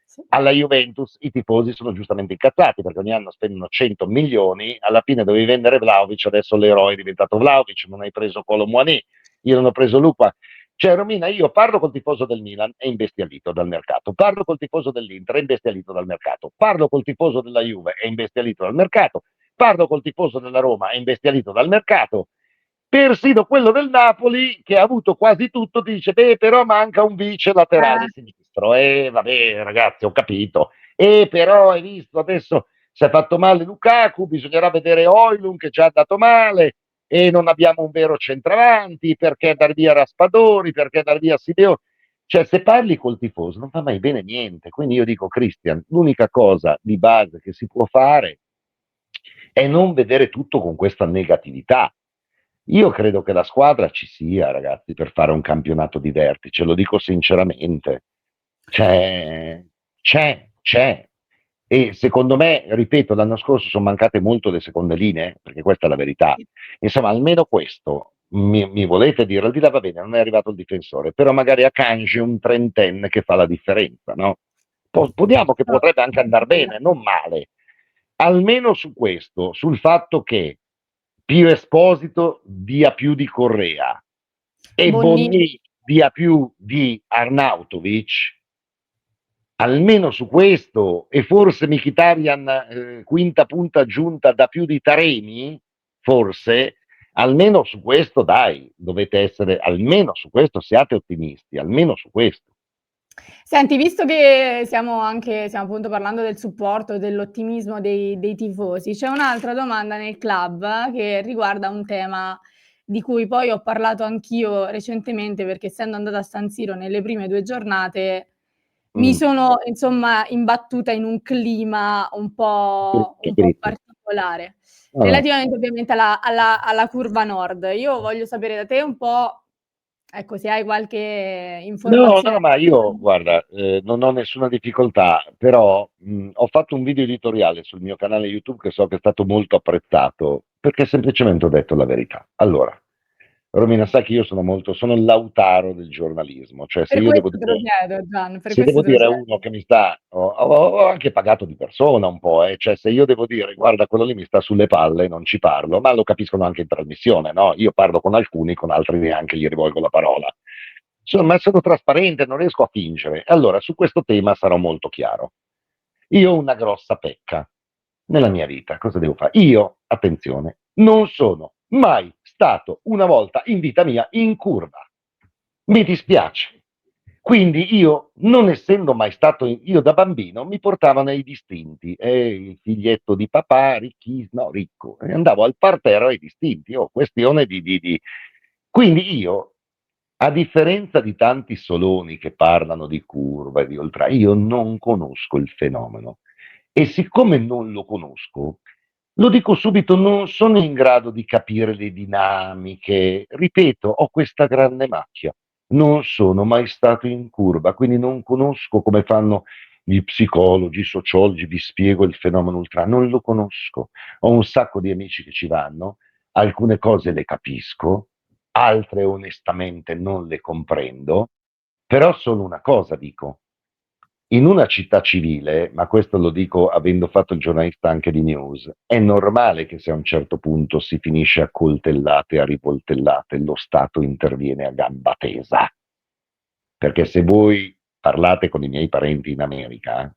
Sì. Alla Juventus i tifosi sono giustamente incazzati perché ogni anno spendono 100 milioni, alla fine dovevi vendere Vlahovic, adesso l'eroe è diventato Vlahovic, non hai preso Kolo Muani, io non ho preso Lupa. Cioè Romina, io parlo col tifoso del Milan, è imbestialito dal mercato, parlo col tifoso dell'Inter, è imbestialito dal mercato, parlo col tifoso della Juve, è imbestialito dal mercato, parlo col tifoso della Roma, è imbestialito dal mercato, persino quello del Napoli che ha avuto quasi tutto dice beh però manca un vice laterale sinistro vabbè ragazzi ho capito però hai visto adesso si è fatto male Lukaku, bisognerà vedere Højlund che già è andato male e non abbiamo un vero centravanti, perché dar via Raspadori, perché dar via Simeone, cioè se parli col tifoso non fa mai bene niente, quindi io dico Christian, l'unica cosa di base che si può fare è non vedere tutto con questa negatività. Io credo che la squadra ci sia, ragazzi, per fare un campionato di vertice, lo dico sinceramente. C'è, c'è. E secondo me, ripeto, l'anno scorso sono mancate molto le seconde linee, perché questa è la verità. Insomma, almeno questo mi volete dire, al di là va bene, non è arrivato il difensore, però magari a Kanji un trentenne che fa la differenza, no? Poniamo che No, potrebbe anche andare bene, non male. Almeno su questo, sul fatto che Pio Esposito dia più di Correa e Bonnini. Bonnì dia più di Arnautovic, almeno su questo, e forse Mkhitaryan quinta punta aggiunta da più di Taremi, forse, Almeno su questo, dai, dovete essere, almeno su questo siate ottimisti, almeno su questo. Senti, visto che stiamo appunto parlando del supporto, dell'ottimismo dei tifosi, c'è un'altra domanda nel club che riguarda un tema di cui poi ho parlato anch'io recentemente, perché essendo andata a San Siro nelle prime 2 giornate, mi Mm. sono insomma imbattuta in un clima Che un po' crisi? particolare, No, no. relativamente ovviamente alla curva nord. Io voglio sapere da te un po', ecco, se hai qualche No, no, informazione. ma io, guarda, non ho nessuna difficoltà, però ho fatto un video editoriale sul mio canale YouTube che so che è stato molto apprezzato, perché semplicemente ho detto la verità. Allora, Romina, sai che io sono l'autaro del giornalismo, cioè Per questo te lo chiedo Gian, per se devo questo te lo dire a chiedo. uno che mi sta, ho anche pagato di persona un po', cioè se io devo dire, guarda, quello lì mi sta sulle palle, non ci parlo, ma lo capiscono anche in trasmissione, no? Io parlo con alcuni, con altri neanche gli rivolgo la parola. Insomma, sono trasparente, non riesco a fingere. Allora, su questo tema sarò molto chiaro. Io ho una grossa pecca nella mia vita. Cosa devo fare? Io, attenzione, non sono mai stato una volta in vita mia in curva. Mi dispiace. Quindi io, non essendo mai stato, io da bambino mi portavano ai distinti, il figlietto di papà, no, ricco, e andavo al parterre ai distinti, questione Quindi io, a differenza di tanti soloni che parlano di curva e di oltre, io non conosco il fenomeno e siccome non lo conosco, lo dico subito, non sono in grado di capire le dinamiche. Ripeto, ho questa grande macchia. Non sono mai stato in curva, quindi non conosco come fanno gli psicologi, i sociologi, vi spiego il fenomeno ultra, non lo conosco. Ho un sacco di amici che ci vanno, alcune cose le capisco, altre onestamente non le comprendo, però solo una cosa dico, in una città civile, ma questo lo dico avendo fatto il giornalista anche di news, è normale che se a un certo punto si finisce a coltellate e a rivoltellate, lo Stato interviene a gamba tesa. Perché se voi parlate con i miei parenti in America,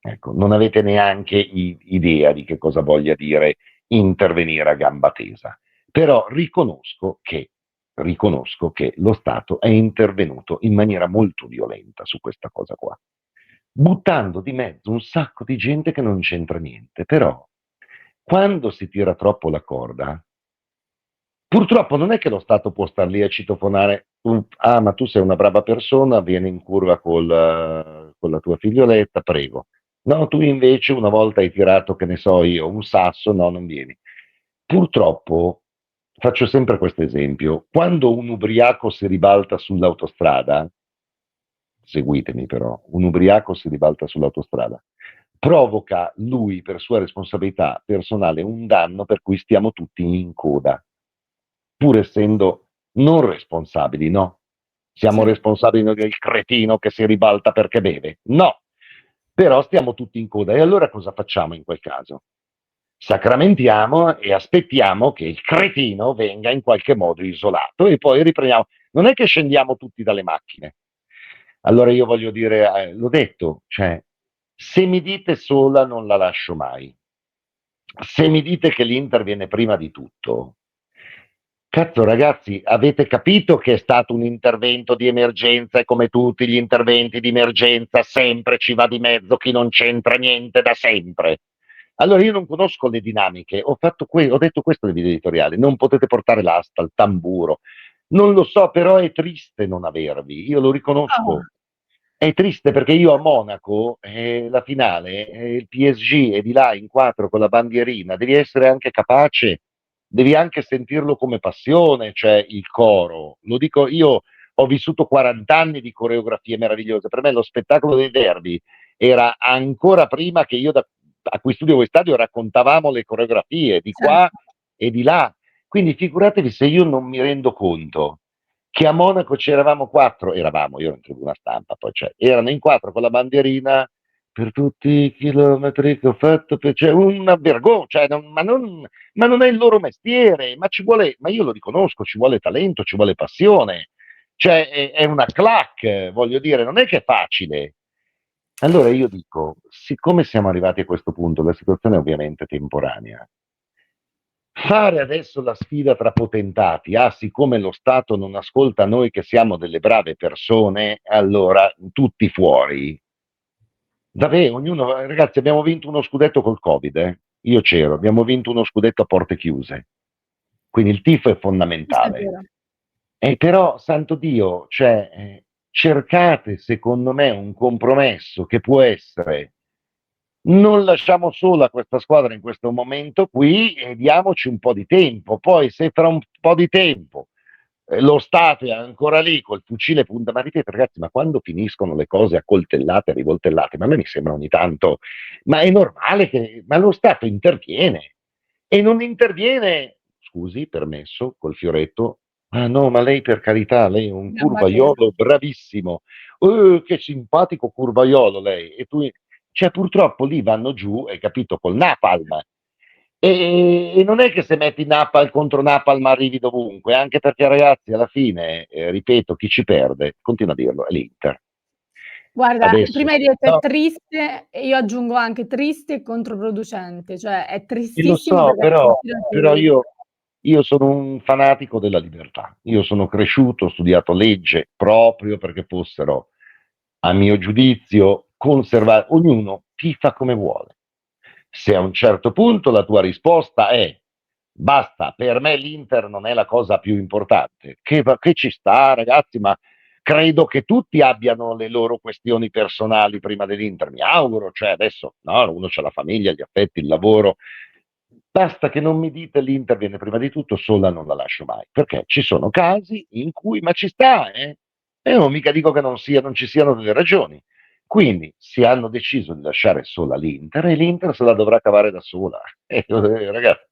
ecco, non avete neanche idea di che cosa voglia dire intervenire a gamba tesa. Però riconosco che lo Stato è intervenuto in maniera molto violenta su questa cosa qua, buttando di mezzo un sacco di gente che non c'entra niente. Però, quando si tira troppo la corda, purtroppo non è che lo Stato può star lì a citofonare, ah, ma tu sei una brava persona, vieni in curva con la tua figlioletta, prego. No, tu invece una volta hai tirato, che ne so io, un sasso, no, non vieni. Purtroppo, faccio sempre questo esempio, quando un ubriaco si ribalta sull'autostrada, seguitemi però, un ubriaco si ribalta sull'autostrada, provoca lui per sua responsabilità personale un danno per cui stiamo tutti in coda, pur essendo non responsabili, no? Siamo Sì. responsabili noi del cretino che si ribalta perché beve? No, però stiamo tutti in coda. E allora cosa facciamo in quel caso? Sacramentiamo e aspettiamo che il cretino venga in qualche modo isolato e poi riprendiamo. Non è che scendiamo tutti dalle macchine. Allora io voglio dire, l'ho detto, cioè, se mi dite sola non la lascio mai. Se mi dite che l'Inter viene prima di tutto, cazzo ragazzi, avete capito che è stato un intervento di emergenza e come tutti gli interventi di emergenza sempre ci va di mezzo chi non c'entra niente da sempre. Allora io non conosco le dinamiche, ho detto questo nel video editoriale, non potete portare l'asta, il tamburo, non lo so, però è triste non avervi, io lo Ah, riconosco. È triste perché io a Monaco, la finale, il PSG è di là in quattro con la bandierina, devi essere anche capace, devi anche sentirlo come passione, cioè il coro. Lo dico io, ho vissuto 40 anni di coreografie meravigliose, per me lo spettacolo dei derby era ancora prima che io a cui studio voi stadio raccontavamo le coreografie di qua certo. e di là. Quindi figuratevi se io non mi rendo conto che a Monaco c'eravamo quattro, eravamo, io ero in tribuna stampa, poi cioè, erano in quattro con la bandierina per tutti i chilometri che ho fatto, cioè una vergogna, cioè, ma non è il loro mestiere, ma ci vuole, ma io lo riconosco, ci vuole talento, ci vuole passione, cioè è una clac, voglio dire, non è che è facile. Allora io dico, siccome siamo arrivati a questo punto, la situazione è ovviamente temporanea, Fare adesso la sfida tra potentati, siccome lo Stato non ascolta noi che siamo delle brave persone, allora tutti fuori. Vabbè, ognuno, ragazzi, abbiamo vinto uno scudetto col Covid, Io c'ero, abbiamo vinto uno scudetto a porte chiuse. Quindi il tifo è Questo è fondamentale. vero. Però, santo Dio, cioè, cercate, secondo me, un compromesso che può essere: non lasciamo sola questa squadra in questo momento qui e diamoci un po' di tempo. Poi, se tra un po' di tempo lo Stato è ancora lì col fucile punta, ma ripeto, ragazzi, ma quando finiscono le cose a coltellate, a rivoltellate, ma a me mi sembra ogni tanto, ma è normale che, ma lo Stato interviene e non interviene, scusi, permesso, col fioretto. Ah no, ma lei per carità, lei è un Gabbatese. curvaiolo bravissimo. Che simpatico curvaiolo lei. E tu, cioè, purtroppo lì vanno giù, hai capito, col napalm. E non è che se metti Napalm contro Napalm arrivi dovunque, anche perché, ragazzi, alla fine, ripeto, chi ci perde, continua a dirlo, è l'Inter. Guarda, Adesso, prima hai detto è no, triste e io aggiungo anche triste e controproducente, cioè è e lo tristissimo so, perché però io sono un fanatico della libertà. Io sono cresciuto, ho studiato legge proprio perché fossero, a mio giudizio, conservati. Ognuno tifa come vuole. Se a un certo punto la tua risposta è: basta, per me l'Inter non è la cosa più importante, che ci sta, ragazzi, ma credo che tutti abbiano le loro questioni personali prima dell'Inter, mi auguro, cioè adesso no, uno c'ha la famiglia, gli affetti, il lavoro. Basta che non mi dite l'Inter viene prima di tutto, sola non la lascio mai, perché ci sono casi in cui, ma ci sta, E io non mica dico che non ci siano delle ragioni. Quindi si hanno deciso di lasciare sola l'Inter e l'Inter se la dovrà cavare da sola. Ragazzi,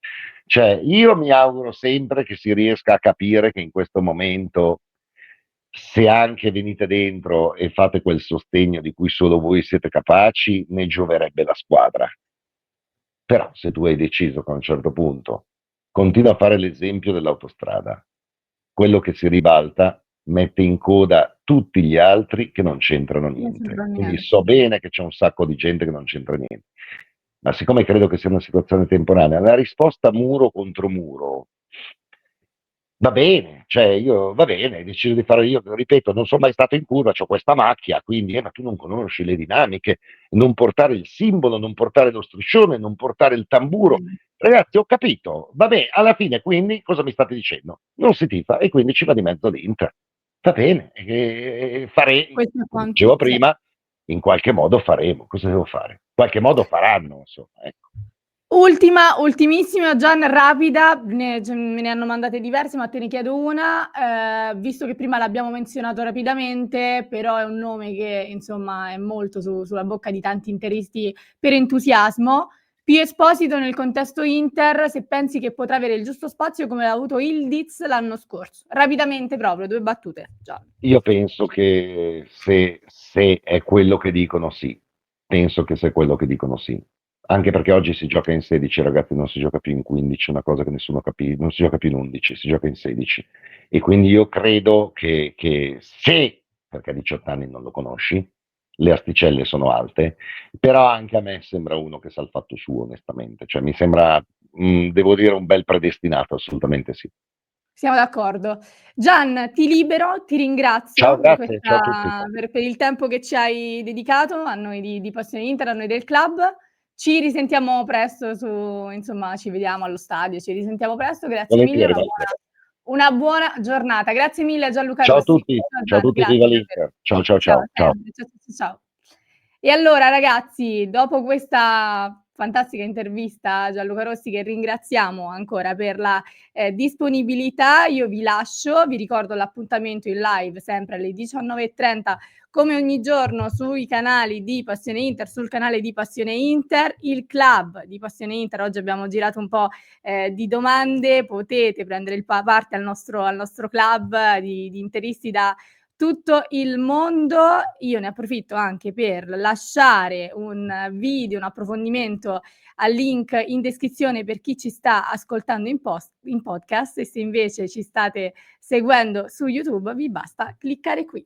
cioè, io mi auguro sempre che si riesca a capire che in questo momento, se anche venite dentro e fate quel sostegno di cui solo voi siete capaci, ne gioverebbe la squadra. Però se tu hai deciso che a un certo punto continua a fare l'esempio dell'autostrada, quello che si ribalta mette in coda tutti gli altri che non c'entrano non niente. c'entra Quindi niente. so bene che c'è un sacco di gente che non c'entra niente. Ma siccome credo che sia una situazione temporanea, la risposta muro contro muro va bene, cioè io va bene, decido di fare io, ripeto, non sono mai stato in curva, ho questa macchia, quindi ma tu non conosci le dinamiche, non portare il simbolo, non portare lo striscione, non portare il tamburo. Ragazzi, ho capito, vabbè, alla fine quindi cosa mi state dicendo? Non si tifa e quindi ci va di mezzo l'Inter. Va bene, Questo è come quanto dicevo sì. prima, in qualche modo faremo, cosa devo fare? In qualche modo faranno, insomma, ecco. Ultimissima Gian, rapida, me ne hanno mandate diverse, ma te ne chiedo una. Visto che prima l'abbiamo menzionato rapidamente, però è un nome che insomma è molto sulla bocca di tanti interisti per entusiasmo. Pio Esposito nel contesto Inter, se pensi che potrà avere il giusto spazio come l'ha avuto Ildiz l'anno scorso. Rapidamente proprio, 2 battute, Gian. Io penso che se è quello che dicono sì, penso che se è quello che dicono sì. Anche perché oggi si gioca in 16, ragazzi, non si gioca più in 15, una cosa che nessuno capisce, non si gioca più in 11, si gioca in 16. E quindi io credo che se, perché a 18 anni non lo conosci, le asticelle sono alte, però anche a me sembra uno che sa il fatto suo, onestamente. Cioè mi sembra, devo dire, un bel predestinato, assolutamente sì. Siamo d'accordo. Gian, ti libero, ti Ciao, ringrazio per grazie, ciao a tutti. questa per il tempo che ci hai dedicato a noi di Passione Inter, a noi del club. Ci risentiamo presto insomma, ci vediamo allo stadio, ci risentiamo presto. Grazie mille, Volentieri, Walter. una buona giornata. Grazie mille a Gianluca Ciao a Rossi. tutti, Ciao ciao a Gian, tutti, viva grazie davvero. l'Inter. Ciao, ciao, Ciao, ciao, ciao. sempre. Ciao. E allora ragazzi, dopo questa fantastica intervista a Gianluca Rossi, che ringraziamo ancora per la disponibilità, io vi lascio, vi ricordo l'appuntamento in live sempre alle 19:30 come ogni giorno sui canali di Passione Inter, sul canale di Passione Inter, il club di Passione Inter. Oggi abbiamo girato un po' di domande, potete prendere parte al nostro club di interisti da tutto il mondo. Io ne approfitto anche per lasciare un video, un approfondimento al link in descrizione per chi ci sta ascoltando in podcast, e se invece ci state seguendo su YouTube vi basta cliccare qui.